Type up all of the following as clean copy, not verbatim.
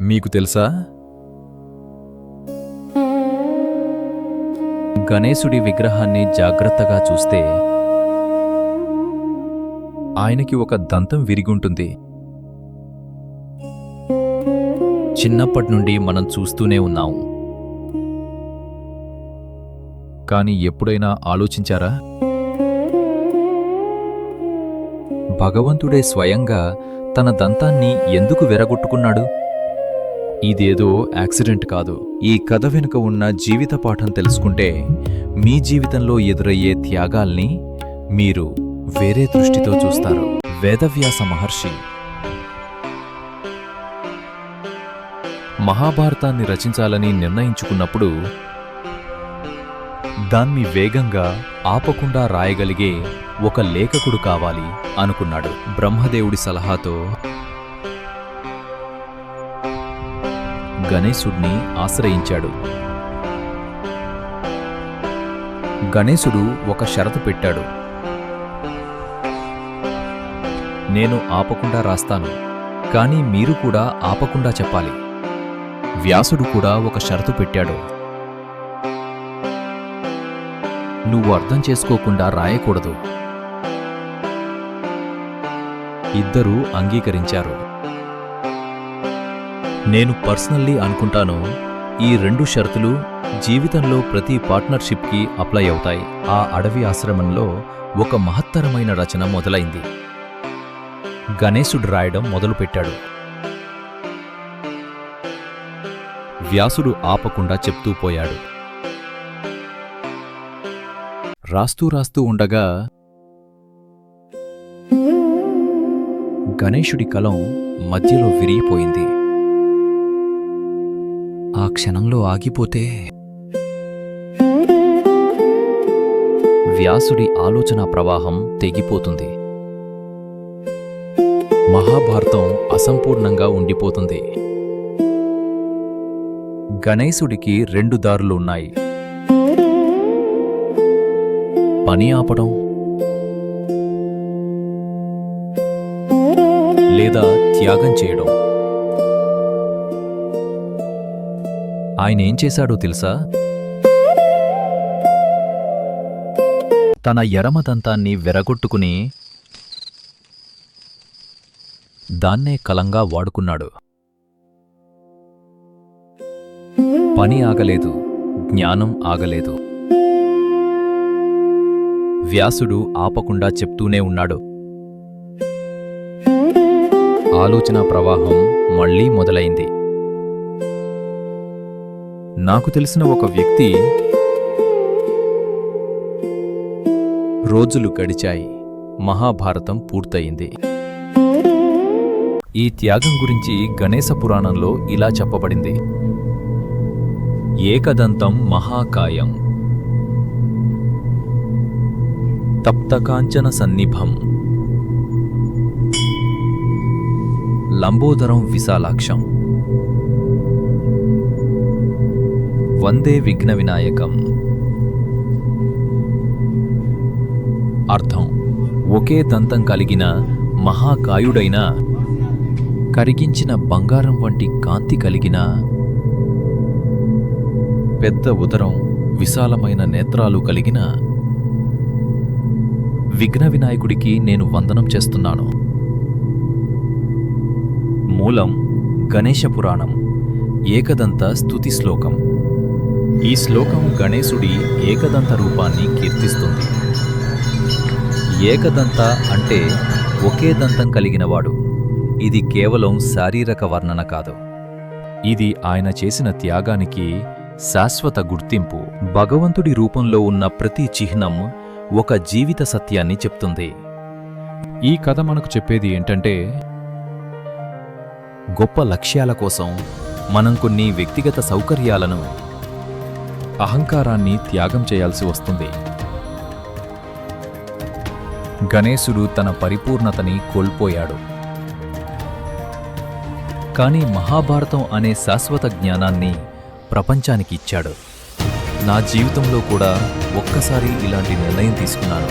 మీకు తెలుసా, గణేశుడి విగ్రహాన్ని జాగ్రత్తగా చూస్తే ఆయనకి ఒక దంతం విరిగుంటుంది. చిన్నప్పటినుండి మనం చూస్తూనే ఉన్నాం. కాని ఎప్పుడైనా ఆలోచించారా, భగవంతుడే స్వయంగా తన దంతాన్ని ఎందుకు విరగొట్టుకున్నాడు? ఇదేదో యాక్సిడెంట్ కాదు. ఈ కథ వెనుక ఉన్న జీవిత పాఠం తెలుసుకుంటే మీ జీవితంలో ఎదురయ్యే త్యాగాల్ని మీరు వేరే దృష్టితో చూస్తారు. వేదవ్యాస మహర్షి మహాభారతాన్ని రచించాలని నిర్ణయించుకున్నప్పుడు దాన్ని వేగంగా ఆపకుండా రాయగలిగే ఒక లేఖకుడు కావాలి అనుకున్నాడు. బ్రహ్మదేవుడి సలహాతో గణేశుడిని ఆశ్రయించాడు. గణేశుడు ఒక షరతు పెట్టాడు. నేను ఆపకుండా రాస్తాను, కానీ మీరు కూడా ఆపకుండా చెప్పాలి. వ్యాసుడు కూడా ఒక షరతు పెట్టాడు. నువ్వు అర్థం చేసుకోకుండా రాయకూడదు. ఇద్దరూ అంగీకరించారు. నేను పర్సనల్లీ అనుకుంటాను, ఈ రెండు షరతులు జీవితంలో ప్రతి పార్ట్నర్షిప్కి అప్లై అవుతాయి. ఆ అడవి ఆశ్రమంలో ఒక మహత్తరమైన రచన మొదలైంది. గణేశుడు రాయడం మొదలుపెట్టాడు. వ్యాసుడు ఆపకుండా చెప్తూ పోయాడు. రాస్తూ రాస్తూ ఉండగా గణేశుడి కలం మధ్యలో విరిగిపోయింది. ఆ క్షణంలో ఆగిపోతే వ్యాసుడి ఆలోచనా ప్రవాహం తెగిపోతుంది. మహాభారతం అసంపూర్ణంగా ఉండిపోతుంది. గణేశుడికి రెండు దారులు ఉన్నాయి. పని ఆపడం లేదా త్యాగం చేయడం. ఆయన ఏం చేశాడో తెలుసా? తన ఎడమదంతాన్ని విరగొట్టుకుని దాన్నే కలంగా వాడుకున్నాడు. పని ఆగలేదు, జ్ఞానం ఆగలేదు. వ్యాసుడు ఆపకుండా చెప్తూనే ఉన్నాడు. ఆలోచన ప్రవాహం మళ్లీ మొదలైంది. నాకు తెలిసిన ఒక వ్యక్తి. రోజులు గడిచాయి. మహాభారతం పూర్తయింది. ఈ త్యాగం గురించి గణేశ పురాణంలో ఇలా చెప్పబడింది. ఏకదంతం మహాకాయం తప్తకాంచన సన్నిభం లంబోదరం విశాలాక్షం వందే విఘ్న వినాయకం. అర్థం: ఒకే దంతం కలిగిన మహాకాయుడైన, కరిగించిన బంగారం వంటి కాంతి కలిగిన, పెద్ద ఉదరం, విశాలమైన నేత్రాలు కలిగిన విఘ్న వినాయకుడికి నేను వందనం చేస్తున్నాను. మూలం గణేశ పురాణం, ఏకదంత స్తుతి శ్లోకం. ఈ శ్లోకం గణేశుడి ఏకదంత రూపాన్ని కీర్తిస్తుంది. ఏకదంత అంటే ఒకే దంతం కలిగినవాడు. ఇది కేవలం శారీరక వర్ణన కాదు. ఇది ఆయన చేసిన త్యాగానికి శాశ్వత గుర్తింపు. భగవంతుడి రూపంలో ఉన్న ప్రతి చిహ్నం ఒక జీవిత సత్యాన్ని చెప్తుంది. ఈ కథ మనకు చెప్పేది ఏంటంటే, గొప్ప లక్ష్యాల కోసం మనం కొన్ని వ్యక్తిగత సౌకర్యాలను, అహంకారాన్ని త్యాగం చేయాల్సి వస్తుంది. గణేశుడు తన పరిపూర్ణతని కోల్పోయాడు. కానీ మహాభారతం అనే శాశ్వత జ్ఞానాన్ని ప్రపంచానికి ఇచ్చాడు. నా జీవితంలో కూడా ఒక్కసారి ఇలాంటి నిర్ణయం తీసుకున్నాను.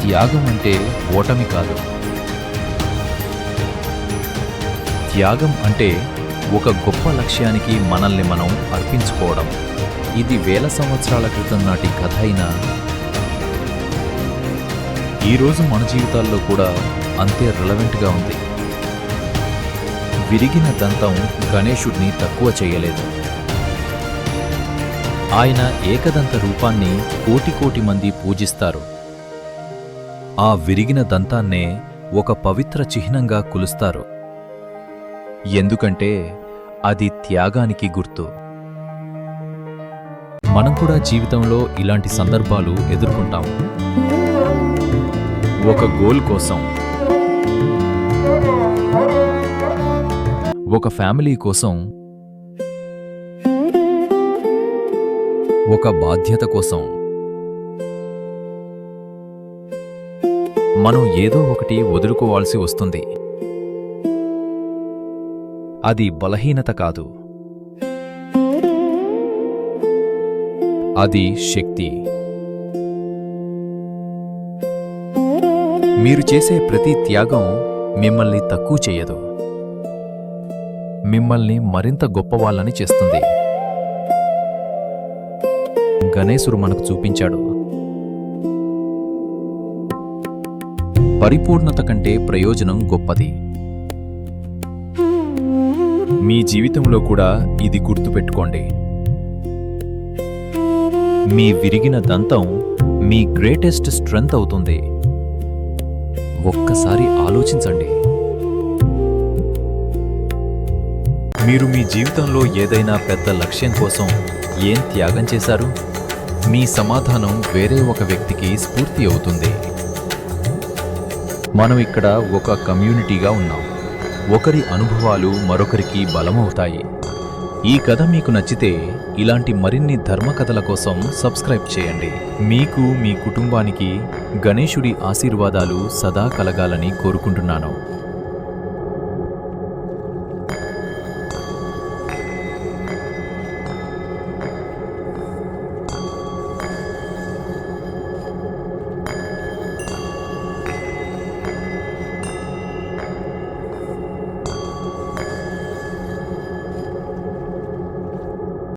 త్యాగం అంటే ఓటమి కాదు, త్యాగం అంటే ఒక గొప్ప లక్ష్యానికి మనల్ని మనం అర్పించుకోవడం. ఇది వేల సంవత్సరాల క్రితం నాటి కథ అయినా ఈరోజు మన జీవితాల్లో కూడా అంతే రిలవెంట్గా ఉంది. విరిగిన దంతం గణేశుడిని తక్కువ చేయలేదు. ఆయన ఏకదంత రూపాన్ని కోటి కోటి మంది పూజిస్తారు. ఆ విరిగిన దంతాన్నే ఒక పవిత్ర చిహ్నంగా కొలుస్తారు. ఎందుకంటే అది త్యాగానికి గుర్తు. మనం కూడా జీవితంలో ఇలాంటి సందర్భాలు ఎదుర్కొంటాం. ఒక గోల్ కోసం, ఒక ఫ్యామిలీ కోసం, ఒక బాధ్యత కోసం మనం ఏదో ఒకటి వదులుకోవాల్సి వస్తుంది. అది బలహీనత కాదు, అది శక్తి. మీరు చేసే ప్రతి త్యాగం మిమ్మల్ని తక్కువ చేయదు, మిమ్మల్ని మరింత గొప్పవాళ్ళని చేస్తుంది. గణేశుడు మనకు చూపించాడు, పరిపూర్ణత కంటే ప్రయోజనం గొప్పది. మీ జీవితంలో కూడా ఇది గుర్తుపెట్టుకోండి. మీ విరిగిన దంతం మీ గ్రేటెస్ట్ స్ట్రెంగ్త్ అవుతుంది. ఒక్కసారి ఆలోచించండి. మీరు మీ జీవితంలో ఏదైనా పెద్ద లక్ష్యం కోసం ఏం త్యాగం చేశారు? మీ సమాధానం వేరే ఒక వ్యక్తికి స్ఫూర్తి అవుతుంది. మనం ఇక్కడ ఒక కమ్యూనిటీగా ఉన్నాం. ఒకరి అనుభవాలు మరొకరికి బలమవుతాయి. ఈ కథ మీకు నచ్చితే ఇలాంటి మరిన్ని ధర్మకథల కోసం సబ్స్క్రైబ్ చేయండి. మీకు, మీ కుటుంబానికి గణేశుడి ఆశీర్వాదాలు సదా కలగాలని కోరుకుంటున్నాను.